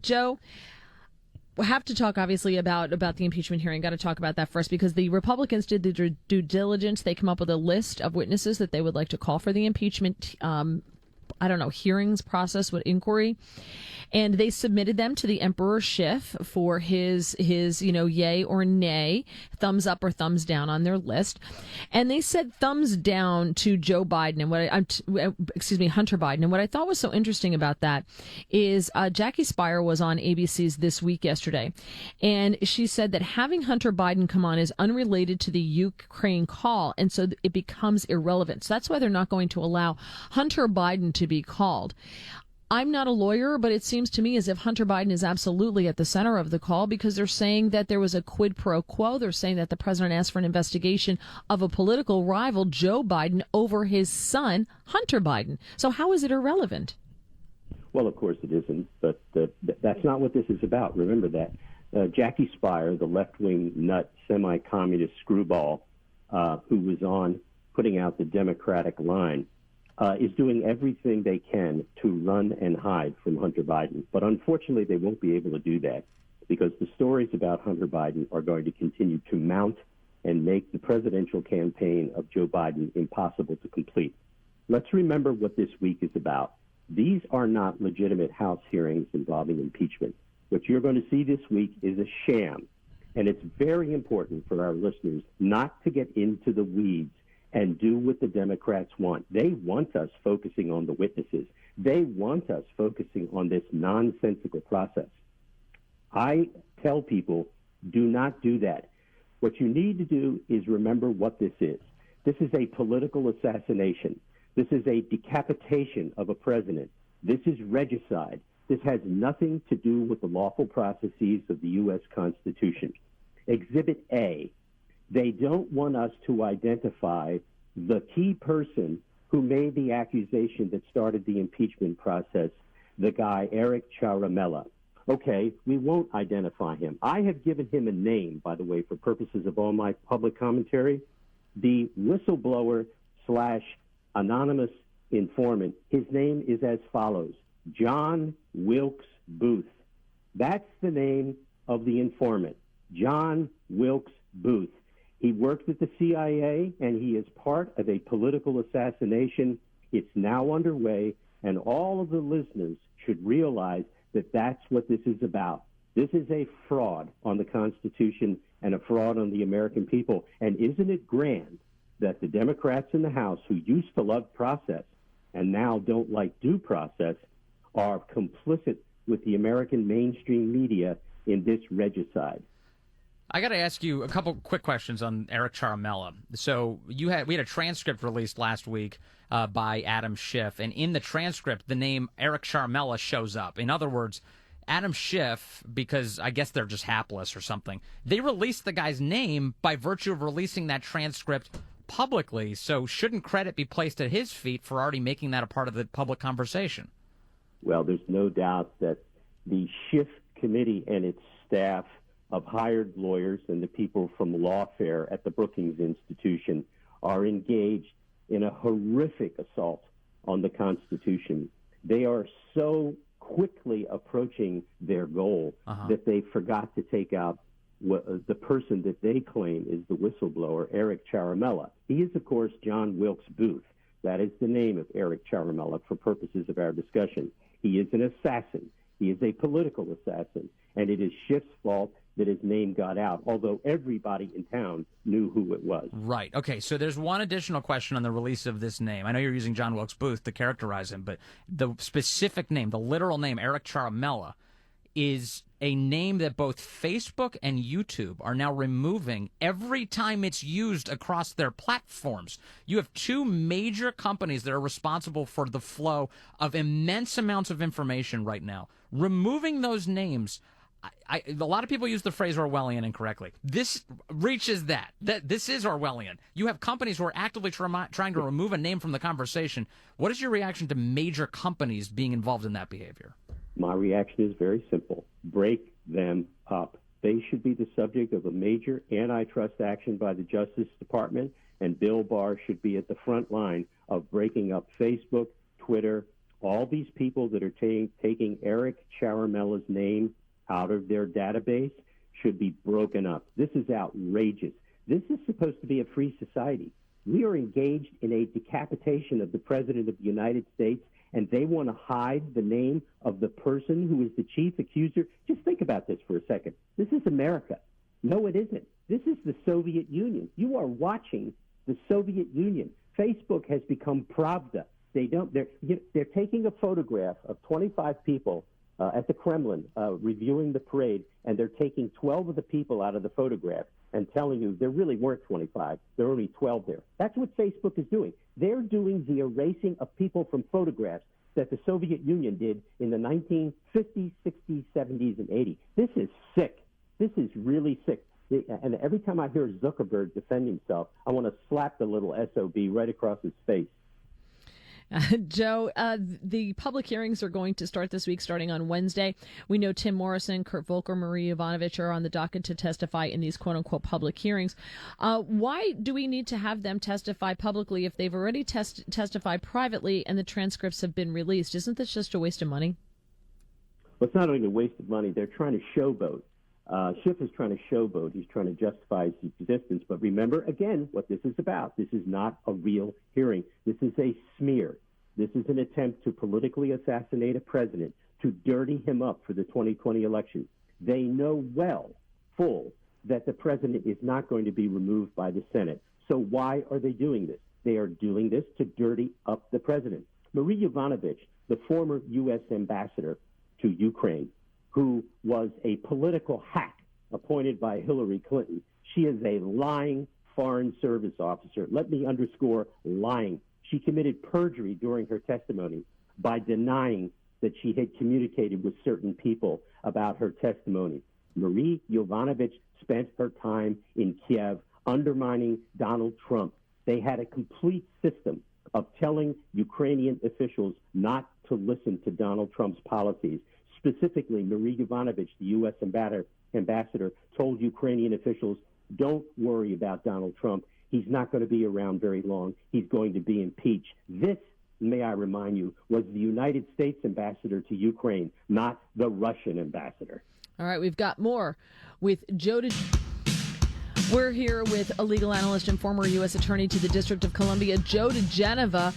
Joe, we have to talk obviously about the impeachment hearing. Got to talk about that first because the Republicans did the due diligence. They come up with a list of witnesses that they would like to call for the impeachment hearings process with inquiry. And they submitted them to the Emperor Schiff for his yay or nay, thumbs up or thumbs down on their list. And they said thumbs down to Joe Biden and Hunter Biden. And what I thought was so interesting about that is Jackie Spire was on ABC's This Week yesterday. And she said that having Hunter Biden come on is unrelated to the Ukraine call. And so it becomes irrelevant. So that's why they're not going to allow Hunter Biden to be called. I'm not a lawyer, but it seems to me as if Hunter Biden is absolutely at the center of the call because they're saying that there was a quid pro quo. They're saying that the president asked for an investigation of a political rival, Joe Biden, over his son, Hunter Biden. So how is it irrelevant? Well, of course it isn't, but that's not what this is about. Remember that. Jackie Spire, the left-wing nut, semi-communist screwball who was on putting out the Democratic line, is doing everything they can to run and hide from Hunter Biden. But unfortunately, they won't be able to do that because the stories about Hunter Biden are going to continue to mount and make the presidential campaign of Joe Biden impossible to complete. Let's remember what this week is about. These are not legitimate House hearings involving impeachment. What you're going to see this week is a sham. And it's very important for our listeners not to get into the weeds and do what the Democrats want. They want us focusing on the witnesses. They want us focusing on this nonsensical process. I tell people, do not do that. What you need to do is remember what this is. This is a political assassination. This is a decapitation of a president. This is regicide. This has nothing to do with the lawful processes of the U.S. Constitution. Exhibit A. They don't want us to identify the key person who made the accusation that started the impeachment process, the guy, Eric Ciaramella. Okay, we won't identify him. I have given him a name, by the way, for purposes of all my public commentary. The whistleblower / anonymous informant, his name is as follows, John Wilkes Booth. That's the name of the informant, John Wilkes Booth. He worked at the CIA, and he is part of a political assassination. It's now underway, and all of the listeners should realize that that's what this is about. This is a fraud on the Constitution and a fraud on the American people. And isn't it grand that the Democrats in the House, who used to love process and now don't like due process, are complicit with the American mainstream media in this regicide? I got to ask you a couple quick questions on Eric Ciaramella. So we had a transcript released last week by Adam Schiff, and in the transcript, the name Eric Ciaramella shows up. In other words, Adam Schiff, because I guess they're just hapless or something, they released the guy's name by virtue of releasing that transcript publicly. So shouldn't credit be placed at his feet for already making that a part of the public conversation? Well, there's no doubt that the Schiff committee and its staff of hired lawyers and the people from lawfare at the Brookings Institution are engaged in a horrific assault on the Constitution. They are so quickly approaching their goal that they forgot to take out the person that they claim is the whistleblower, Eric Ciaramella. He is, of course, John Wilkes Booth. That is the name of Eric Ciaramella for purposes of our discussion. He is an assassin. He is a political assassin, and it is Schiff's fault that his name got out, although everybody in town knew who it was. Right. Okay, so there's one additional question on the release of this name. I know you're using John Wilkes Booth to characterize him, but the specific name, the literal name, Eric Ciaramella, is a name that both Facebook and YouTube are now removing every time it's used across their platforms. You have two major companies that are responsible for the flow of immense amounts of information right now. Removing those names, a lot of people use the phrase Orwellian incorrectly. This reaches that. This is Orwellian. You have companies who are actively trying to remove a name from the conversation. What is your reaction to major companies being involved in that behavior? My reaction is very simple. Break them up. They should be the subject of a major antitrust action by the Justice Department, and Bill Barr should be at the front line of breaking up Facebook, Twitter, All these people that are taking Eric Charamella's name out of their database should be broken up. This is outrageous. This is supposed to be a free society. We are engaged in a decapitation of the President of the United States, and they want to hide the name of the person who is the chief accuser. Just think about this for a second. This is America. No, it isn't. This is the Soviet Union. You are watching the Soviet Union. Facebook has become Pravda. They're taking a photograph of 25 people at the Kremlin reviewing the parade, and they're taking 12 of the people out of the photograph and telling you there really weren't 25. There were only 12 there. That's what Facebook is doing. They're doing the erasing of people from photographs that the Soviet Union did in the 1950s, 60s, 70s, and 80s. This is sick. This is really sick. And every time I hear Zuckerberg defend himself, I want to slap the little SOB right across his face. Joe, the public hearings are going to start this week, starting on Wednesday. We know Tim Morrison, Kurt Volker, Marie Yovanovitch are on the docket to testify in these quote-unquote public hearings. Why do we need to have them testify publicly if they've already testified privately and the transcripts have been released? Isn't this just a waste of money? Well, it's not only a waste of money. They're trying to showboat. Schiff is trying to showboat. He's trying to justify his existence. But remember, again, what this is about. This is not a real hearing. This is a smear. This is an attempt to politically assassinate a president, to dirty him up for the 2020 election. They know full that the president is not going to be removed by the Senate. So why are they doing this? They are doing this to dirty up the president. Marie Yovanovitch, the former U.S. ambassador to Ukraine, who was a political hack appointed by Hillary Clinton. She is a lying Foreign Service officer. Let me underscore lying. She committed perjury during her testimony by denying that she had communicated with certain people about her testimony. Marie Yovanovitch spent her time in Kiev undermining Donald Trump. They had a complete system of telling Ukrainian officials not to listen to Donald Trump's policies. Specifically, Marie Yovanovitch, the U.S. ambassador, told Ukrainian officials, don't worry about Donald Trump. He's not going to be around very long. He's going to be impeached. This, may I remind you, was the United States ambassador to Ukraine, not the Russian ambassador. All right, we've got more with Joe. We're here with a legal analyst and former U.S. Attorney to the District of Columbia, Joe DiGenova.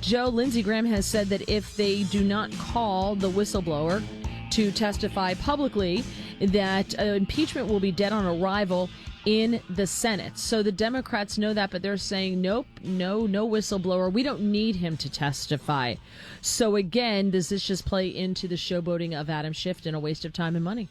Joe, Lindsey Graham has said that if they do not call the whistleblower to testify publicly, that impeachment will be dead on arrival in the Senate. So the Democrats know that, but they're saying, nope, no whistleblower. We don't need him to testify. So again, does this just play into the showboating of Adam Schiff and a waste of time and money?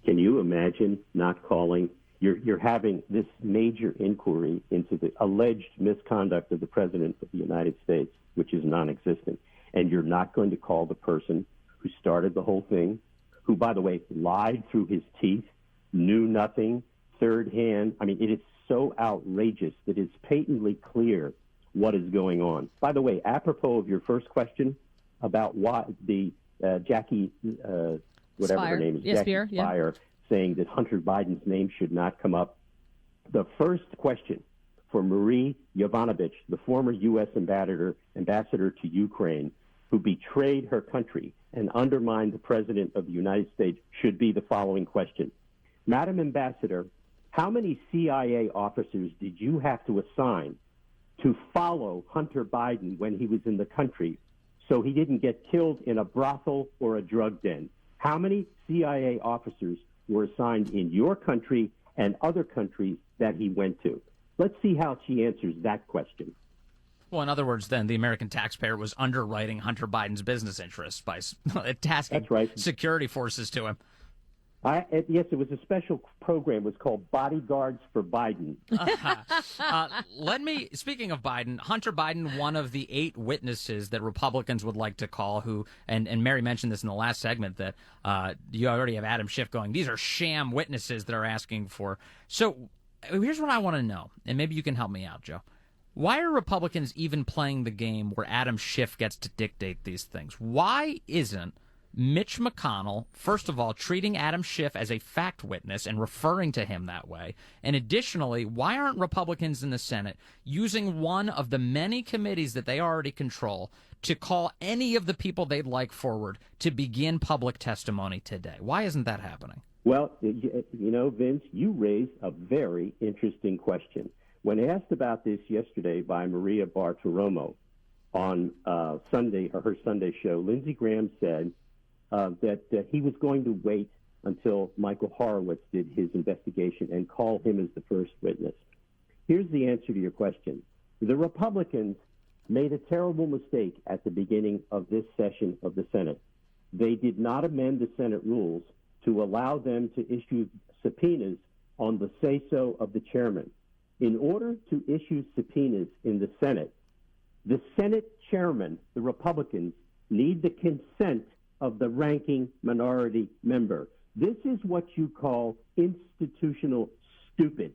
Can you imagine not calling? You're having this major inquiry into the alleged misconduct of the President of the United States, which is non-existent, and you're not going to call the person who started the whole thing, who, by the way, lied through his teeth, knew nothing, third hand. I mean, it is so outrageous that it's patently clear what is going on. By the way, apropos of your first question about why the Jackie, whatever her name is, Jackie Spire, saying that Hunter Biden's name should not come up. The first question for Marie Yovanovitch, the former U.S. ambassador to Ukraine, who betrayed her country and undermined the President of the United States, should be the following question. Madam Ambassador, how many CIA officers did you have to assign to follow Hunter Biden when he was in the country so he didn't get killed in a brothel or a drug den? How many CIA officers were assigned in your country and other countries that he went to? Let's see how she answers that question. Well, in other words, then, the American taxpayer was underwriting Hunter Biden's business interests by tasking security forces to him. Yes, it was a special program. It was called Bodyguards for Biden. Speaking of Biden, Hunter Biden, one of the 8 witnesses that Republicans would like to call, who, and Mary mentioned this in the last segment, that you already have Adam Schiff going, these are sham witnesses that are asking for. So here's what I want to know, and maybe you can help me out, Joe. Why are Republicans even playing the game where Adam Schiff gets to dictate these things? Why isn't Mitch McConnell, first of all, treating Adam Schiff as a fact witness and referring to him that way? And additionally, why aren't Republicans in the Senate using one of the many committees that they already control to call any of the people they'd like forward to begin public testimony today? Why isn't that happening? Well, Vince, you raised a very interesting question. When asked about this yesterday by Maria Bartiromo on Sunday, or her Sunday show, Lindsey Graham said that he was going to wait until Michael Horowitz did his investigation and call him as the first witness. Here's the answer to your question. The Republicans made a terrible mistake at the beginning of this session of the Senate. They did not amend the Senate rules to allow them to issue subpoenas on the say-so of the chairman. In order to issue subpoenas in the Senate chairman, the Republicans, need the consent of the ranking minority member. This is what you call institutional stupid.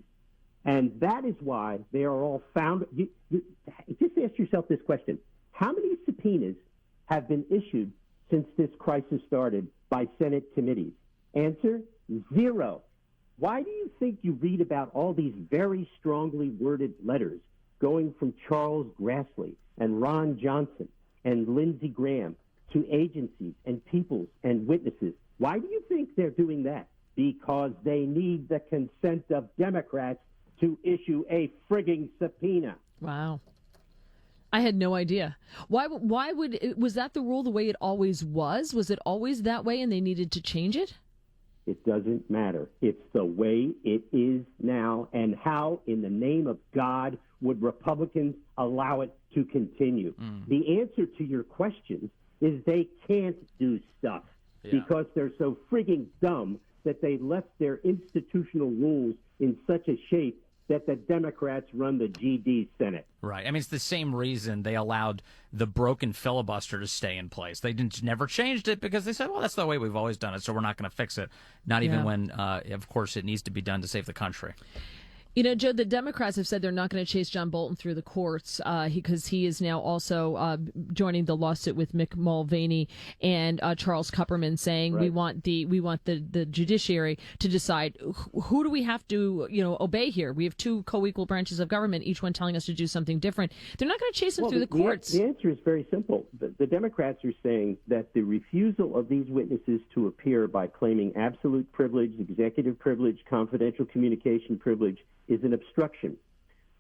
And that is why they are all found. Just ask yourself this question. How many subpoenas have been issued since this crisis started by Senate committees? Answer, 0. Why do you think you read about all these very strongly worded letters going from Charles Grassley and Ron Johnson and Lindsey Graham to agencies and peoples and witnesses? Why do you think they're doing that? Because they need the consent of Democrats to issue a frigging subpoena. Wow. I had no idea. Why was that the rule the way it always was? Was it always that way and they needed to change it? It doesn't matter. It's the way it is now. And how, in the name of God, would Republicans allow it to continue? The answer to your questions is they can't do stuff because they're so frigging dumb that they left their institutional rules in such a shape that the Democrats run the GD Senate. Right. I mean, it's the same reason they allowed the broken filibuster to stay in place. They never changed it because they said, well, that's the way we've always done it, so we're not going to fix it. Not even when, of course, it needs to be done to save the country. You know, Joe, the Democrats have said they're not going to chase John Bolton through the courts because he is now also joining the lawsuit with Mick Mulvaney and Charles Kupperman, saying we want the judiciary to decide who do we have to obey here. We have two co-equal branches of government, each one telling us to do something different. They're not going to chase them through the courts. The answer is very simple. The Democrats are saying that the refusal of these witnesses to appear by claiming absolute privilege, executive privilege, confidential communication privilege is an obstruction.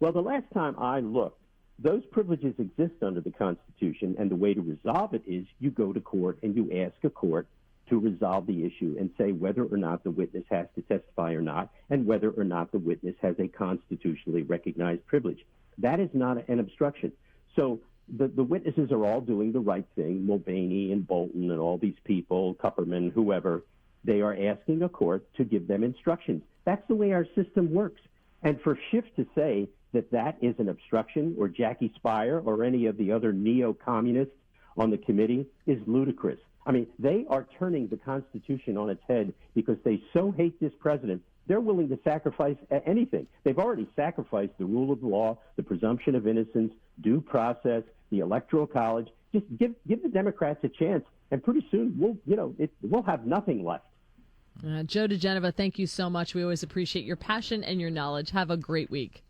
Well, the last time I looked, those privileges exist under the Constitution, and the way to resolve it is you go to court and you ask a court to resolve the issue and say whether or not the witness has to testify or not, and whether or not the witness has a constitutionally recognized privilege. That is not an obstruction. So the witnesses are all doing the right thing, Mulvaney and Bolton and all these people, Kupperman, whoever. They are asking a court to give them instructions. That's the way our system works. And for Schiff to say that that is an obstruction, or Jackie Speier or any of the other neo-communists on the committee, is ludicrous. I mean, they are turning the Constitution on its head because they so hate this president, they're willing to sacrifice anything. They've already sacrificed the rule of law, the presumption of innocence, due process, the Electoral College. Just give the Democrats a chance, and pretty soon we'll have nothing left. Joe DiGenova, thank you so much. We always appreciate your passion and your knowledge. Have a great week.